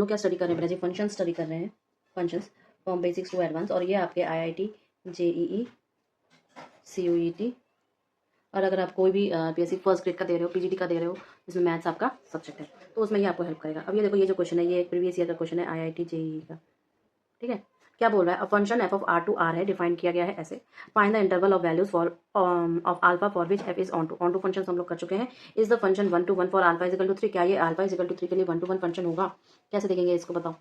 क्या स्टडी कर रहे हैं बेटा जी? फंक्शन स्टडी कर रहे हैं, functions from basics to advance. और ये आपके IIT JEE CUET, और अगर आप कोई भी PSC फर्स्ट ग्रेड का दे रहे हो, PGT का दे रहे हो, जिसमें मैथ्स आपका सब्जेक्ट है, तो उसमें ये आपको हेल्प करेगा। अब ये देखो, ये जो क्वेश्चन है ये एक प्रीवियस ईयर का क्वेश्चन है IIT JEE का, ठीक है। क्या बोल रहा है? A function f of R to R है, डिफाइन किया गया है ऐसे। Find the interval of values for of alpha for which f is onto function हम लोग कर चुके हैं। Is the function 1 to 1 for alpha is equal to 3? क्या ये अल्फा इजिकल टू 3 के लिए 1 to 1 फंक्शन होगा? कैसे देखेंगे इसको, बताओ।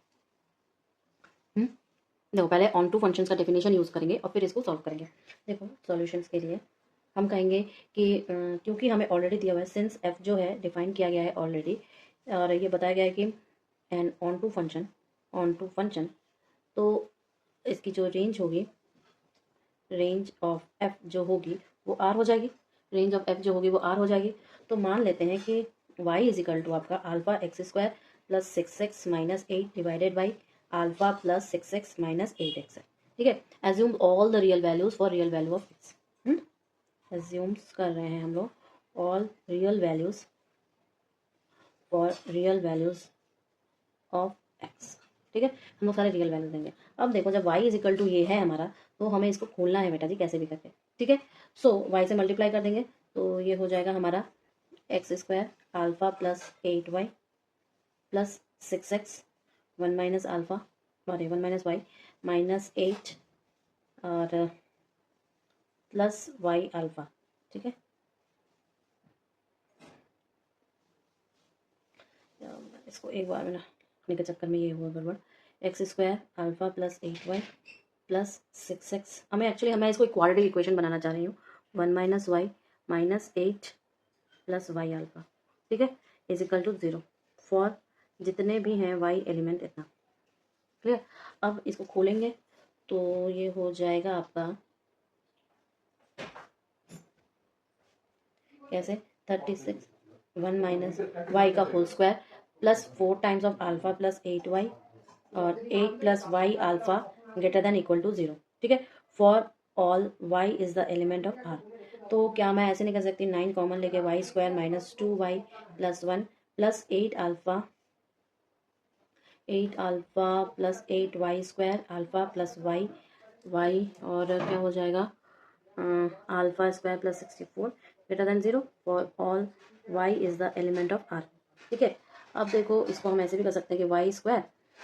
देखो, पहले ऑन टू फंक्शंस का डेफिनेशन यूज़ करेंगे और फिर इसको सॉल्व करेंगे। देखो, सॉल्यूशंस के लिए हम कहेंगे कि क्योंकि हमें ऑलरेडी दिया हुआ है, सिंस f जो है डिफाइन किया गया है ऑलरेडी, और ये बताया गया है कि एन ऑन टू फंक्शन, तो इसकी जो रेंज होगी, रेंज ऑफ f जो होगी वो r हो जाएगी। रेंज ऑफ f जो होगी वो r हो जाएगी। तो मान लेते हैं कि y इज इक्वल टू आपका alpha x² plus 6x minus 8 divided by alpha plus 6x minus 8x है, ठीक है। Assume all the real values for real value of x। Assumes कर रहे हैं हम लोग all real values for real values of x, ठीक है। हम लोग सारे रियल वैल्यू देंगे। अब देखो, जब y इज इक्वल टू ये है हमारा, तो हमें इसको खोलना है बेटा जी, कैसे भी करके, ठीक है। सो y से मल्टीप्लाई कर देंगे, तो ये हो जाएगा हमारा x² alpha plus 8y plus 6x 1 minus alpha, sorry 1 minus y minus 8 और प्लस y अल्फा, ठीक है। इसको एक बार में ना लिखने के चक्कर में ये हुआ गड़बड़। x² alpha plus 8y plus 6x, मैं इसको क्वाड्रेटिक इक्वेशन बनाना चाह रही हूँ। 1 minus y minus 8 plus y alpha, ठीक है, इज इक्वल टू 0 फॉर जितने भी हैं y एलिमेंट, इतना क्लियर। अब इसको खोलेंगे तो ये हो जाएगा आपका कैसे, 36 1 माइनस y का whole square plus 4 times of alpha plus 8y और 8 plus y alpha greater than equal to 0, ठीक है। For all y is the element of r। तो क्या मैं ऐसे नहीं कर सकती, 9 कॉमन लेके y² minus 2y plus 1 plus 8 alpha plus 8y² alpha plus y और क्या हो जाएगा, alpha square plus 64 greater than 0 for all y is the element of r, ठीक है। अब देखो, इसको हम ऐसे भी कर सकते हैं कि y²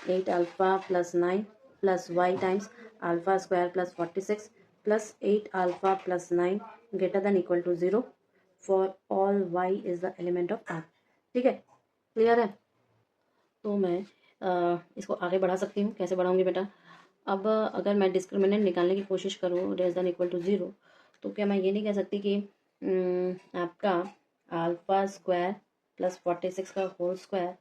8 alpha plus 9 plus y times alpha square plus 46 plus 8 alpha plus 9 greater than equal to 0 for all y is the element of r, ठीक है। क्लियर है? तो मैं इसको आगे बढ़ा सकती हूँ। कैसे बढ़ाऊँगी बेटा? अब अगर मैं डिस्क्रिमिनेंट निकालने की कोशिश करूँ लेस देन इक्वल टू 0, तो क्या मैं ये नहीं कह सकती कि आपका अल्फा स्क्वायर प्लस 46 का whole square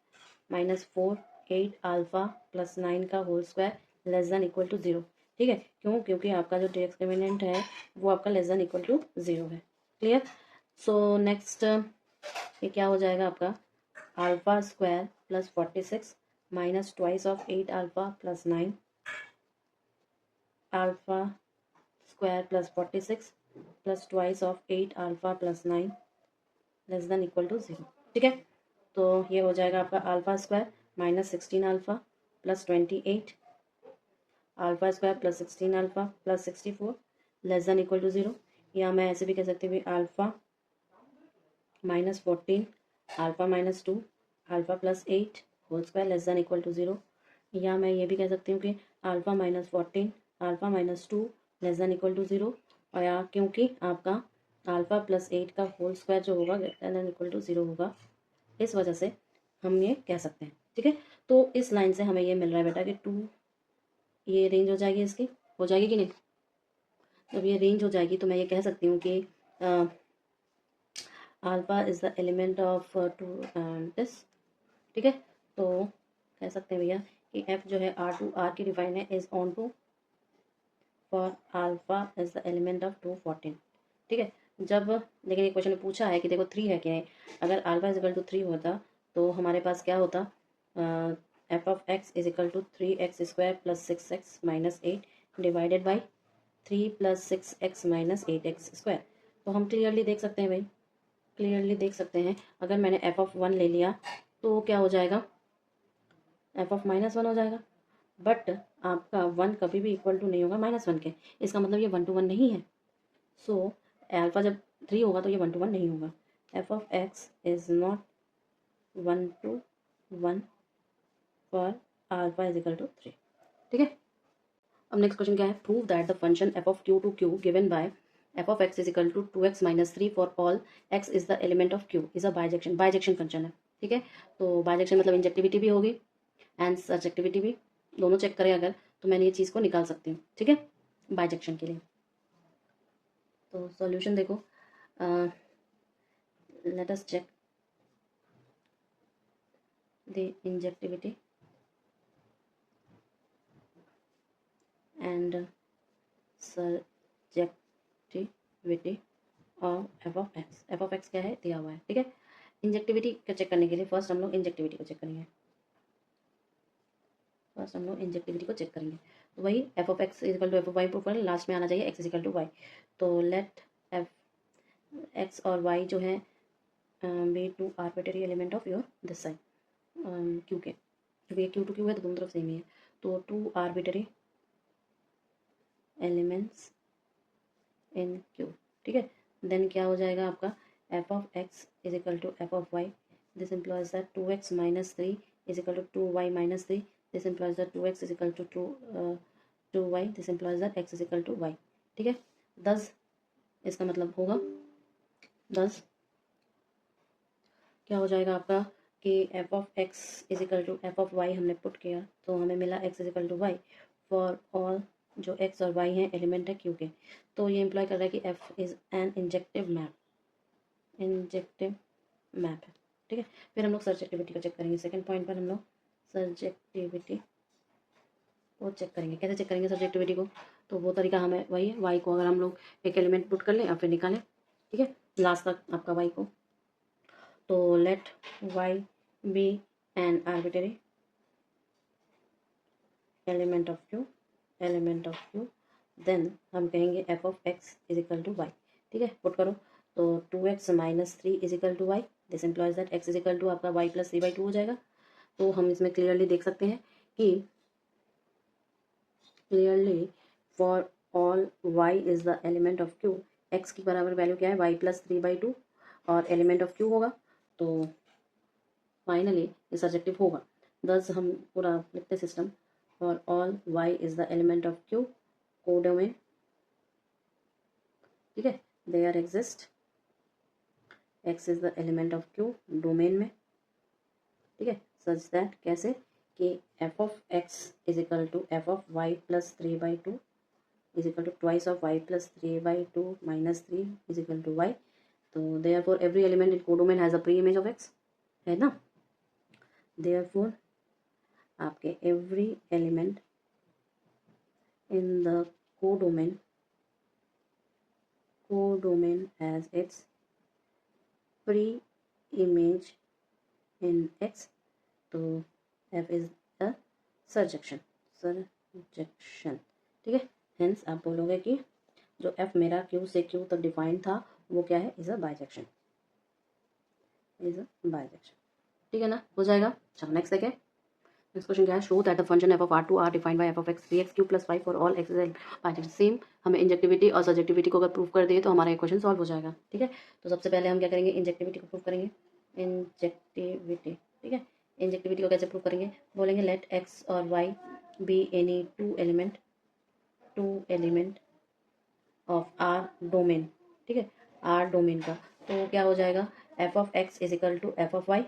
minus 4 8 alpha plus 9 का whole square less than equal to 0, ठीक है। क्यों? क्योंकि आपका जो डिस्क्रिमिनेंट है वो आपका लेस देन इक्वल टू 0 है। क्लियर? सो नेक्स्ट ये क्या हो जाएगा आपका, alpha square plus 46 minus twice of 8 alpha plus 9 alpha square plus 46 plus twice of 8 alpha plus 9 less than equal to 0, ठीक है। तो ये हो जाएगा आपका alpha square minus 16 alpha plus 28 alpha square plus 16 alpha plus 64 less than equal to 0। या मैं ऐसे भी कह सकती हूँ alpha minus 14 alpha minus 2 alpha plus 8 whole square less than equal to 0। या मैं ये भी कह सकती हूँ कि alpha minus 14 alpha minus 2 less than equal to 0। और या क्योंकि आपका अल्फा प्लस 8 का होल स्क्वायर जो होगा ग्रेटर देन इक्वल टू 0 होगा, इस वजह से हम ये कह सकते हैं, ठीक है। तो इस लाइन से हमें ये मिल रहा है बेटा कि 2, ये रेंज हो जाएगी इसकी, हो जाएगी कि नहीं? जब ये रेंज हो जाएगी तो मैं ये कह सकती हूँ कि alpha is the element of 2 this, ठीक है। तो कह सकते हैं भैया कि f जो है R टू R की डिफाइन है is onto for alpha is the element of 214, ठीक है। जब लेकिन एक क्वेश्चन में पूछा है कि देखो 3 है क्या है, अगर अल्फा इज इक्वल टू 3 होता तो हमारे पास क्या होता, f of x is equal to 3x² plus 6x minus 8 divided by 3 plus 6x minus 8x²। तो हम क्लियरली देख सकते हैं भाई, क्लियरली देख सकते हैं, अगर मैंने f ऑफ 1 ले लिया तो क्या हो जाएगा, एफ ऑफ -1 हो जाएगा। बट आपका 1 कभी भी इक्वल टू नहीं होगा -1 के, इसका मतलब ये 1 to 1 नहीं है। सो अल्फा जब 3 होगा तो ये 1 to 1 नहीं होगा। F of x is not 1 to 1 for alpha is equal to 3। ठीक है, अब नेक्स्ट क्वेश्चन क्या है, prove that the function F of Q to Q given by F of x is equal to 2x - 3 for all X is the element of Q is a bijection. Bijection function है। ठीक है, तो bijection मतलब injectivity भी होगी and subjectivity भी, दोनों check करें अगर तो मैंने ये चीज़ को निकाल सकती हूँ। ठीक है, बाइजेक्शन के लिए। तो सॉल्यूशन देखो, let us check the injectivity and subjectivity of F of X. F of X क्या है, दिया हुआ है। ठीक है, इंजेक्टिविटी को चेक करने के लिए फर्स्ट हम लोग इंजेक्टिविटी को चेक करेंगे। तो वही F of X is equal to F of Y proof करें, लास्ट में आना चाहिए एक्स इजिकल टू वाई। तो लेट एफ एक्स और वाई जो है be two arbitrary element of your this side Q के, क्योंकि ये क्यू टू क्यू है तो दोनों तरफ सेम ही है। तो 2 आर्बिटरी एलिमेंट्स इन क्यू। ठीक है, देन क्या हो जाएगा आपका F of x is equal to F of Y. This implies that 2x - 3 is equal to 2y - 3। This implies that 2x is equal to 2y। This implies that x is equal to y। ठीक है, 10 इसका मतलब होगा 10 क्या हो जाएगा आपका कि F of x is equal to F of Y हमने पुट किया तो हमें मिला X is equal to Y for all जो एक्स और वाई हैं एलिमेंट है क्यू के। तो ये इम्प्लॉय कर रहा है कि F is an injective map, injective map है। ठीक है, फिर हम लोग सब्जेक्टिविटी को चेक करेंगे। सेकंड पॉइंट पर हम लोग सब्जेक्टिविटी को चेक करेंगे। कैसे चेक करेंगे सब्जेक्टिविटी को, तो वो तरीका हमें वही है, वाई को अगर हम लोग एक एलिमेंट पुट कर लें और फिर निकालें। ठीक है, लास्ट तक आपका वाई को, तो let y be an arbitrary element of q, then हम कहेंगे f of x is equal to y. ठीक है, पुट करो तो 2x - 3 is equal to y. This implies that x is equal to आपका वाई प्लस 3/2 हो जाएगा। तो हम इसमें क्लियरली देख सकते हैं कि clearly for all y is the element of q, x की बराबर वैल्यू क्या है y प्लस 3/2 और एलिमेंट ऑफ q होगा। तो फाइनली ये सब्जेक्टिव होगा। दस हम पूरा लिखते system for all y is the element of q codomain. ठीक है, there exist x is the element of q domain में। ठीक है, सच दैट कैसे कि F of x is equal to F of y plus 3/2 is equal to twice of y plus 3/2 - 3 is equal to Y. तो therefore every element in codomain has a pre image of x, है ना। Therefore आपके every element in the codomain has its pre image in x. तो f is a सर्जेक्शन। ठीक है, hence आप बोलोगे कि जो f मेरा q से q तक डिफाइंड था वो क्या है, इज अ बाइजेक्शन, ठीक है ना, हो जाएगा। चलो नेक्स्ट देखें। नेक्स्ट क्वेश्चन क्या है, show that the function F of r to r defined by F of x 3x³ + 5 for all x bijection. Same हमें इंजेक्टिविटी और सब्जेक्टिविटी को अगर प्रूव कर दिए तो हमारा ये क्वेश्चन सॉल्व हो जाएगा। ठीक है, तो सबसे पहले हम क्या करेंगे, इंजेक्टिविटी को प्रूव करेंगे। इंजेक्टिविटी, ठीक है, इंजेक्टिविटी को कैसे प्रूव करेंगे, बोलेंगे लेट एक्स और y be any two element of are domain. ठीक है, आर डोमेन का तो क्या हो जाएगा, f of x is equal to F of Y.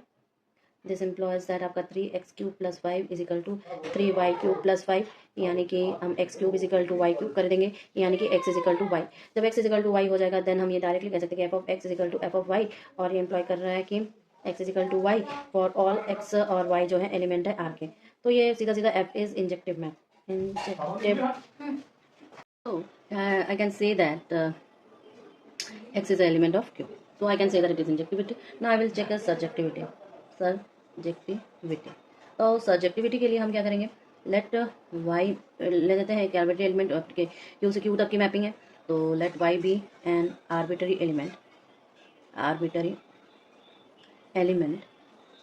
This implies that आपका 3x³ + 5 is equal to 3y³ + 5, यानी कि हम x³ is equal to y³ कर देंगे, यानी कि x is equal to y. जब x is equal to y हो जाएगा देन हम ये डायरेक्टली कह सकते हैं कि F of x is equal to F of y, और ये इम्प्लॉय कर रहा है कि x is equal to Y for all x और y जो है एलिमेंट है आर के। तो ये सीधा सीधा f is injective map, injective. So I can say that x is the element of q. So I can say that it is injectivity. Now I will check as subjectivity. तो subjectivity के लिए हम क्या करेंगे, let y ले देते हैं कि arbitrary element के q से q तक की मैपिंग है। तो let y be an arbitrary element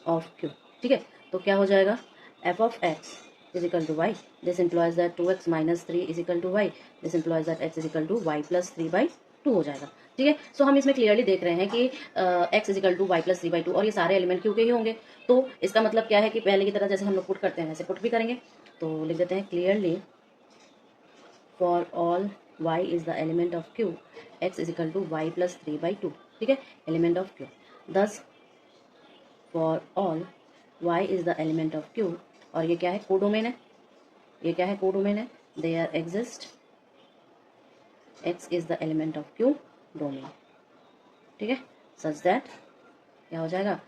of q। ठीक है, तो क्या हो जाएगा, f of x is equal to y, this implies that 2x minus 3 is equal to y, this implies that x is equal to y plus 3/2 हो जाएगा। ठीक है, सो हम इसमें क्लियरली देख रहे हैं कि x is equal to y plus 3/2 और ये सारे एलिमेंट क्यू के ही होंगे। तो इसका मतलब क्या है कि पहले की तरह जैसे हम लोग पुट करते हैं वैसे पुट भी करेंगे। तो लिख देते हैं clearly for all y is the element of q, x is equal to y plus 3/2। ठीक है, element of q। Thus for all y is the element of q, और ये क्या है, कोडोमेन है, ये क्या है, कोडोमेन है, there exist x is the element of q domain. ठीक है, सच दैट क्या हो जाएगा,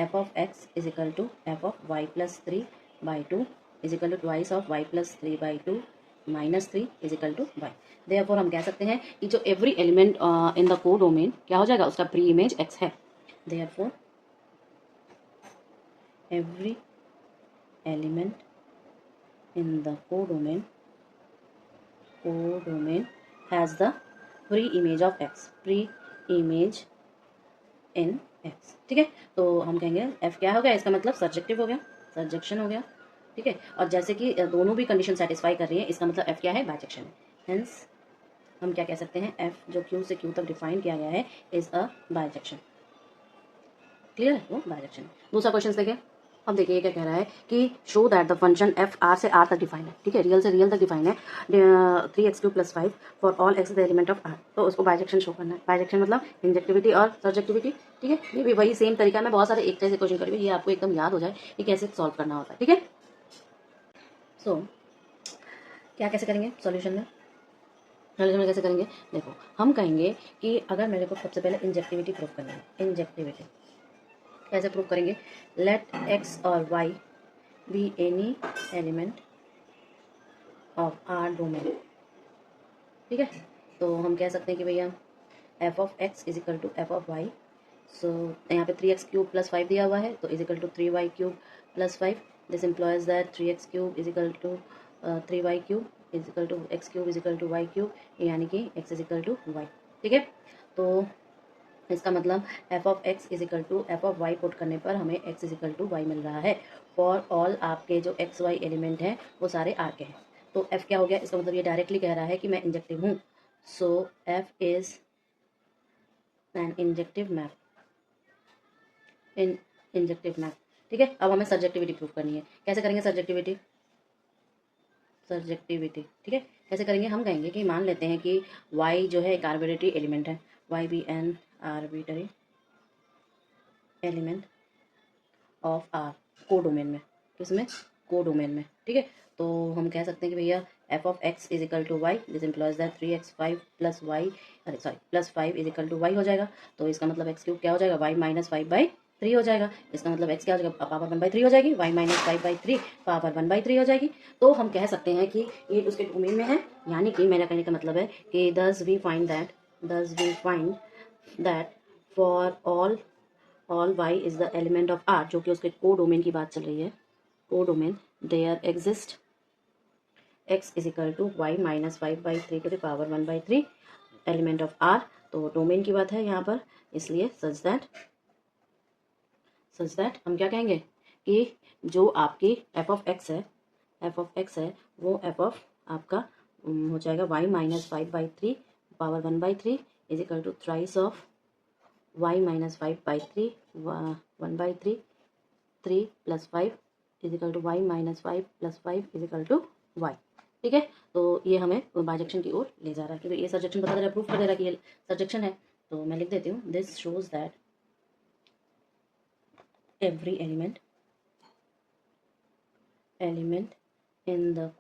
f of x is equal to F of y plus 3/2 is equal to twice of y plus 3/2 minus 3 is equal to y. Therefore हम कह सकते हैं कि जो every element in the codomain क्या हो जाएगा, उसका प्री इमेज x है। Therefore every element in the codomain has the pre-image of x, pre-image in x। ठीक है, तो हम कहेंगे f क्या हो गया, इसका मतलब सर्जेक्टिव हो गया, सर्जेक्शन हो गया। ठीक है, और जैसे कि दोनों भी कंडीशन सेटिस्फाई कर रही है, इसका मतलब f क्या है, बाइजेक्शन है। हेंस हम क्या कह सकते हैं, f जो q से q तक डिफाइन किया गया है इज अ बाइजेक्शन। क्लियर है, वो बाइजेक्शन। दूसरा क्वेश्चन देखिए, अब देखिए क्या कह रहा है कि show that the function F R से आर तक डिफाइन है। ठीक है, रियल से रियल तक डिफाइन है, 3x³ + 5 for all x the element of r. तो उसको बाइजेक्शन शो करना है। बाइजेक्शन मतलब इंजेक्टिविटी और सर्जेक्टिविटी। ठीक है, ये भी वही सेम तरीका है, मैं बहुत सारे एक जैसे क्वेश्चन करूँगी, ये आपको एकदम याद हो जाए कि कैसे सॉल्व करना होता है। ठीक है, सो क्या कैसे करेंगे सॉल्यूशन में, सॉल्यूशन में कैसे करेंगे, देखो हम कहेंगे कि अगर मेरे को सबसे पहले इंजेक्टिविटी प्रूव करनी है। इंजेक्टिविटी कैसे प्रूव करेंगे, लेट x और y be any element of are domain. ठीक है, तो हम कह सकते हैं कि भैया f of x is equal to F of y. So यहाँ पे 3x³ + 5 दिया हुआ है, तो is equal to 3y³ + 5। This implies that 3x³ is equal to 3y³ is equal to x³ is equal to y³, यानी कि x is equal to y। ठीक है, तो इसका मतलब f of x is equal to F of y put करने पर हमें x is equal to y मिल रहा है। फॉर ऑल आपके जो एक्स वाई एलिमेंट हैं वो सारे आर के हैं। तो एफ क्या हो गया, इसका मतलब ये डायरेक्टली कह रहा है कि मैं इंजेक्टिव हूँ। So f is an injective map, in injective map. ठीक है, अब हमें सब्जेक्टिविटी प्रूव करनी है। कैसे करेंगे सब्जेक्टिविटी, सब्जेक्टिविटी ठीक है, कैसे करेंगे, हम कहेंगे कि मान लेते हैं कि y जो है एक आर्बिट्ररी एलिमेंट है, y भी an arbitrary element of r codomain में, किसमें, कोडोमेन में। ठीक है, तो हम कह सकते हैं कि भैया f of x is equal to y, this implies that 3x5 + y, अरे sorry +5 is equal to y हो जाएगा। तो इसका मतलब x³ क्या हो जाएगा, y - 5/3 हो जाएगा। इसका मतलब x क्या हो जाएगा, पावर 1/3 हो जाएगी, y - 5/3 पावर 1/3 हो जाएगी। तो हम कह सकते हैं कि ये उसके डोमेन में है, यानी कि मेरा कहने का मतलब है कि thus we find that for all y is the element of r, जो कि उसके कोडोमेन की बात चल रही है, codomain, there exist x is equal to y - 5/3 to the power 1/3 element of r। तो डोमेन की बात है यहाँ पर, इसलिए सच दैट हम क्या कहेंगे कि जो आपकी एफ ऑफ एक्स है, वो एफ ऑफ आपका हो जाएगा y - 5/3 power 1/3 is equal to thrice of y - 5/3 1/3 3 + 5 is equal to y - 5 + 5 is equal to y। ठीक है, तो ये हमें बाइजेक्शन की ओर ले जा रहा है, क्योंकि ये सर्जेक्शन बता दे रहा है, प्रूफ कर दे रहा है कि ये सर्जेक्शन है। तो मैं लिख देती हूँ, this shows that every element in the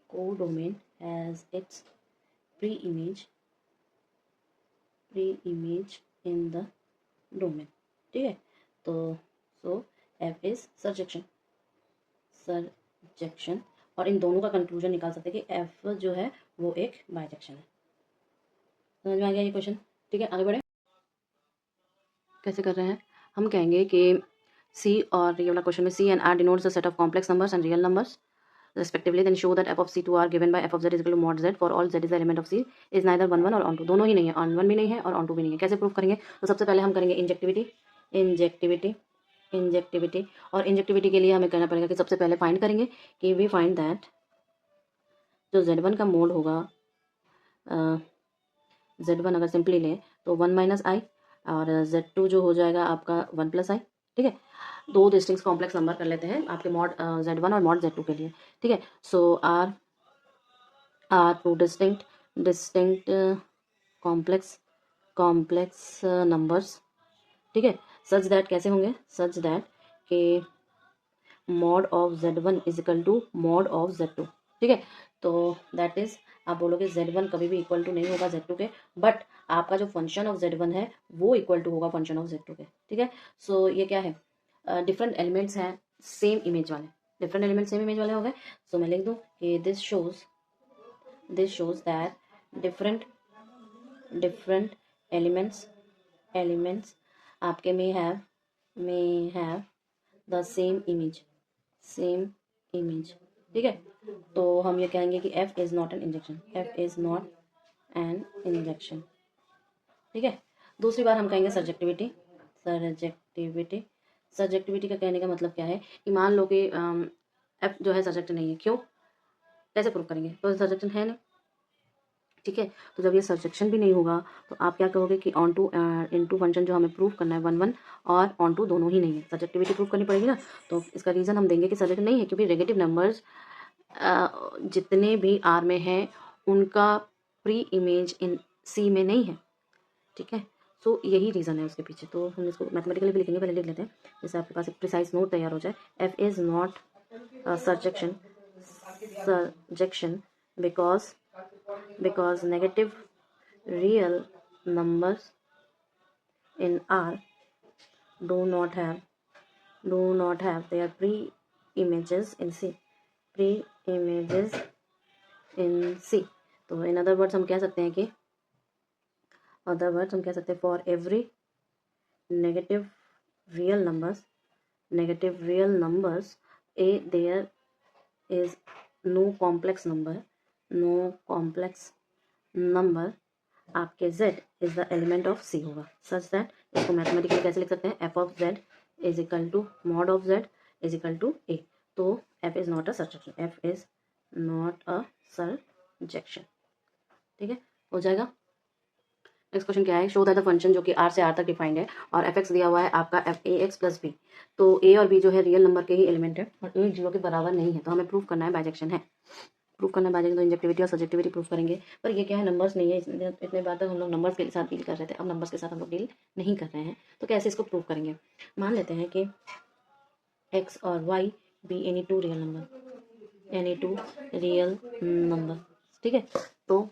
codomain has its pre image in the domain. ठीक है, तो सो एफ इज सर्जेक्शन, और इन दोनों का कंक्लूजन निकाल सकते हैं कि एफ जो है वो एक बाइजेक्शन है। समझ में आ गया ये क्वेश्चन। ठीक है, आगे बढ़े, कैसे कर रहे हैं, हम कहेंगे कि सी, और ये वाला क्वेश्चन में C and R denotes the set of complex numbers and real numbers respectively, then show that f of c to r given by f of z is equal to mod z for all z is the element of c is neither 1 1 और on 2, दोनों ही नहीं है, on 1 भी नहीं है और on 2 भी नहीं है। कैसे प्रूफ करेंगे, तो सबसे पहले हम करेंगे इंजेक्टिविटी इंजेक्टिविटी। और इंजेक्टिविटी के लिए हमें करना पड़ेगा कि सबसे पहले फाइंड करेंगे कि वी फाइंड दैट जो Z1 का मोड होगा, Z1 अगर सिंपली लें तो 1 माइनस आई, और Z2 जो हो जाएगा आपका 1 प्लस आई। ठीक है, दो डिस्टिंक्ट कॉम्प्लेक्स नंबर कर लेते हैं आपके मॉड Z1 और मॉड Z2 के लिए। ठीक है, so are two distinct complex numbers. ठीक है, सच दैट कैसे होंगे, सच दैट के mod of Z1 is equal to mod of Z2। ठीक है, तो दैट इज आप बोलोगे Z1 कभी भी इक्वल टू नहीं होगा Z2 के, बट आपका जो फंक्शन ऑफ Z1 है वो इक्वल टू होगा फंक्शन ऑफ Z2 के। ठीक है, सो ये क्या है, डिफरेंट एलिमेंट्स हैं सेम इमेज वाले, डिफरेंट एलिमेंट सेम इमेज वाले हो गए। सो मैं लिख दूँ कि this shows that different elements आपके may have the same image. ठीक है, तो हम ये कहेंगे कि F is not an injection. ठीक है, दूसरी बार हम कहेंगे सब्जेक्टिविटी का कहने का मतलब क्या है कि मान लो कि F जो है सब्जेक्ट नहीं है, क्यों, कैसे प्रूव करेंगे, तो सब्जेक्शन है नहीं। ठीक है, तो जब ये सब्जेक्शन भी नहीं होगा तो आप क्या कहोगे कि ऑन टू इनटू फंक्शन जो हमें प्रूव करना है 1 1 और ऑन टू दोनों ही नहीं है, सब्जेक्टिविटी प्रूव करनी पड़ेगी ना। तो इसका रीज़न हम देंगे कि सब्जेक्ट नहीं है क्योंकि नेगेटिव नंबर्स जितने भी R में हैं उनका प्री इमेज इन C में नहीं है। ठीक है, सो यही रीज़न है उसके पीछे। तो हम इसको मैथमेटिकली भी लिखेंगे, पहले लिख लेते हैं जैसे आपके पास एक प्रिसाइज नोट तैयार हो जाए। F is not subjection because negative real numbers in R do not have their pre-images in C। तो in other words हम कह सकते हैं कि for every negative real numbers there is no complex number आपके Z is the element of C होगा। Such that इसको mathematically कैसे लिख सकते हैं, F of Z is equal to mod of Z is equal to A। तो F is not a surjection. ठीक है, हो जाएगा। नेक्स्ट क्वेश्चन क्या है, शो दैट द फंक्शन जो कि R से R तक डिफाइंड है और f(x) दिया हुआ है आपका ax प्लस b। तो a और b जो है रियल नंबर के ही एलिमेंट है और a 0 के बराबर नहीं है, तो हमें प्रूव करना है बाइजेक्शन है। प्रूव करना बाइजेक्शन, तो इंजेक्टिविटी और सब्जेक्टिविटी प्रूव करेंगे। पर ये क्या है, नंबर्स नहीं है, इतने बार तक हम लोग नंबर्स के साथ डील कर रहे थे, अब नंबर्स के साथ हम लोग डील नहीं कर रहे हैं। तो कैसे इसको प्रूव करेंगे, मान लेते हैं कि x और y be any to real number. ठीक है, तो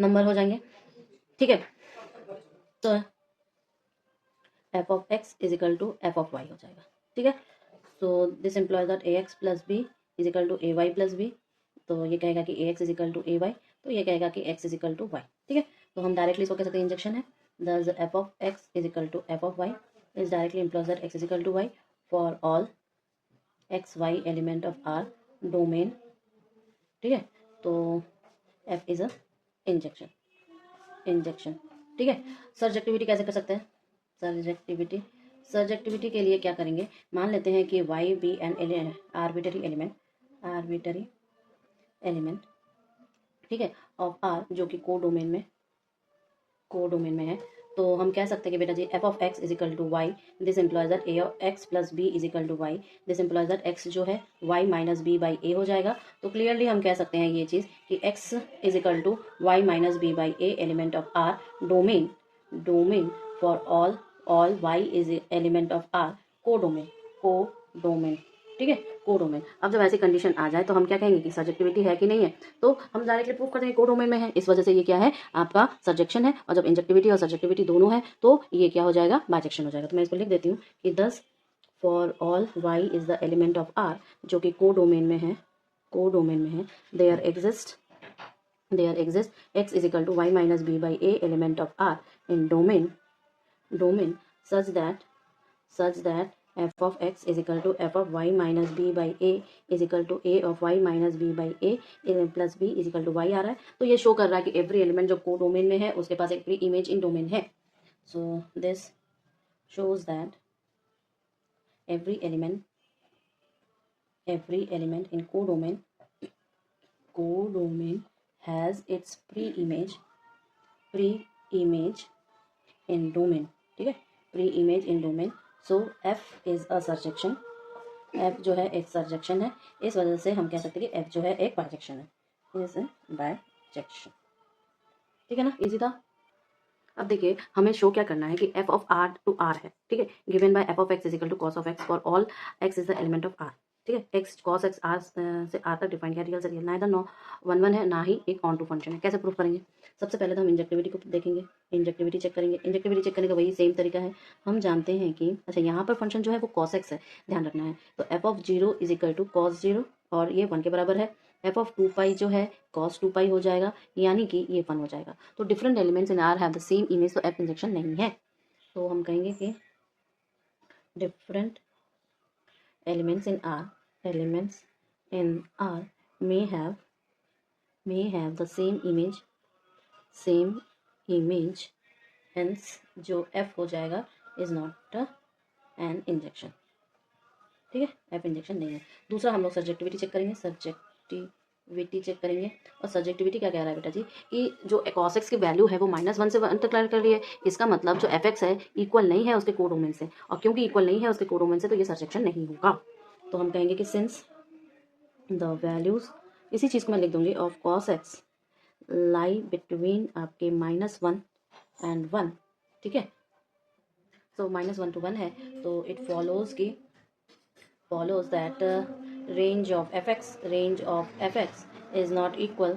नंबर हो जाएंगे। ठीक है, तो f of x is equal to f of y हो जाएगा। ठीक है, so this implies that ax plus b is equal to ay plus b। तो ये कहेगा कि ax is equal to ay, तो ये कहेगा कि x is equal to y। ठीक है, तो हम डायरेक्टली इसको कह सकते हैं इंजेक्शन है। The f of x is equal to f of y is directly implies that x is equal to y for all x y element of R domain. ठीक है, तो f इज अ इंजेक्शन। ठीक है, subjectivity कैसे कर सकते हैं, subjectivity के लिए क्या करेंगे, मान लेते हैं कि y be an arbitrary element ठीक है ऑफ R जो कि को डोमेन में है। तो हम कह सकते हैं कि बेटा जी f of x is equal to y, this implies that a of x plus b is equal to y, this implies that x जो है y minus b by a हो जाएगा। तो क्लियरली हम कह सकते हैं ये चीज़ कि x is equal to y minus b by a element of R domain for all y is element of R codomain. ठीक है, को डोमेन। अब जब ऐसी कंडीशन आ जाए तो हम क्या कहेंगे कि सब्जेक्टिविटी है कि नहीं है, तो हम डायरेक्टली प्रूव कर देंगे को डोमेन में है, इस वजह से ये क्या है आपका सब्जेक्शन है। और जब इंजेक्टिविटी और सब्जेक्टिविटी दोनों है तो ये क्या हो जाएगा, बाइजेक्शन हो जाएगा। तो मैं इसको लिख देती हूँ कि thus for all y is the element of R जो कि को डोमेन में है, there exist x is equal to y minus b by a element of R in domain such that f of x is equal to f of y minus b by a is equal to a of y minus b by a plus b is equal to y आ रहा है। तो ये show कर रहा है कि every element जो को डोमेन में है उसके पास एक प्री इमेज इन डोमेन है। So this shows that every element in codomain has its pre-image in domain, ठीक है, pre-image in domain. So F is a surjection. F जो है एक सर्जेक्शन है, इस वजह से हम कह सकते हैं कि F जो है एक बाइजेक्शन है, इज बाइजेक्शन. ठीक है ना, इजी था. अब देखिए हमें शो क्या करना है कि f of r to r है, ठीक है, given by f of x is equal to cos of x for all x is the element of r. ठीक है, x cos x r से r तक डिफाइन किया, रियल से real, ना इधर नो 1 है ना ही एक ऑन टू फंक्शन है. कैसे प्रूफ करेंगे? सबसे पहले तो हम इंजेक्टिविटी को देखेंगे, इंजेक्टिविटी चेक करेंगे. इंजेक्टिविटी चेक करने का वही सेम तरीका है. हम जानते हैं कि अच्छा यहाँ पर फंक्शन जो है वो cos x है, ध्यान रखना है. तो f of 0 is equal to cos 0 और ये 1 के बराबर है. f ऑफ 2 पाई जो है cos 2 पाई हो जाएगा, यानी कि ये 1 हो जाएगा. तो different elements in are have the same image, तो f इंजेक्शन नहीं है. तो हम कहेंगे कि different elements in R may have the same image, hence जो F हो जाएगा is not an injection. ठीक है, F इंजेक्शन नहीं है. दूसरा हम लोग सब्जेक्टिविटी चेक करेंगे. सब्जेक्टिविटी चेक करेंगे और सब्जेक्टिविटी क्या कह रहा है बेटा जी कि जो cos x की वैल्यू है वो -1 से 1 तक कर रही है. इसका मतलब जो fx है इक्वल नहीं है उसके कोडोमेन से, और क्योंकि इक्वल नहीं है उसके कोडोमेन से तो ये सर्जेक्शन नहीं होगा. तो हम कहेंगे कि सिंस द वैल्यूज, इसी चीज़ को मैं लिख दूंगी, of cos x lie between आपके -1 and 1. ठीक है, सो -1 to 1 है, तो it follows that range of fx is not equal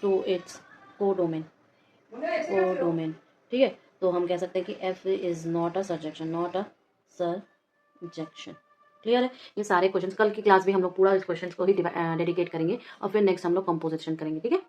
to its codomain. ठीक है, तो हम कह सकते हैं कि f is not a surjection. Clear है? ये सारे क्वेश्चंस कल की क्लास भी हम लोग पूरा इस क्वेश्चंस को ही डेडिकेट करेंगे और फिर नेक्स्ट हम लोग कंपोजिशन करेंगे. ठीक है.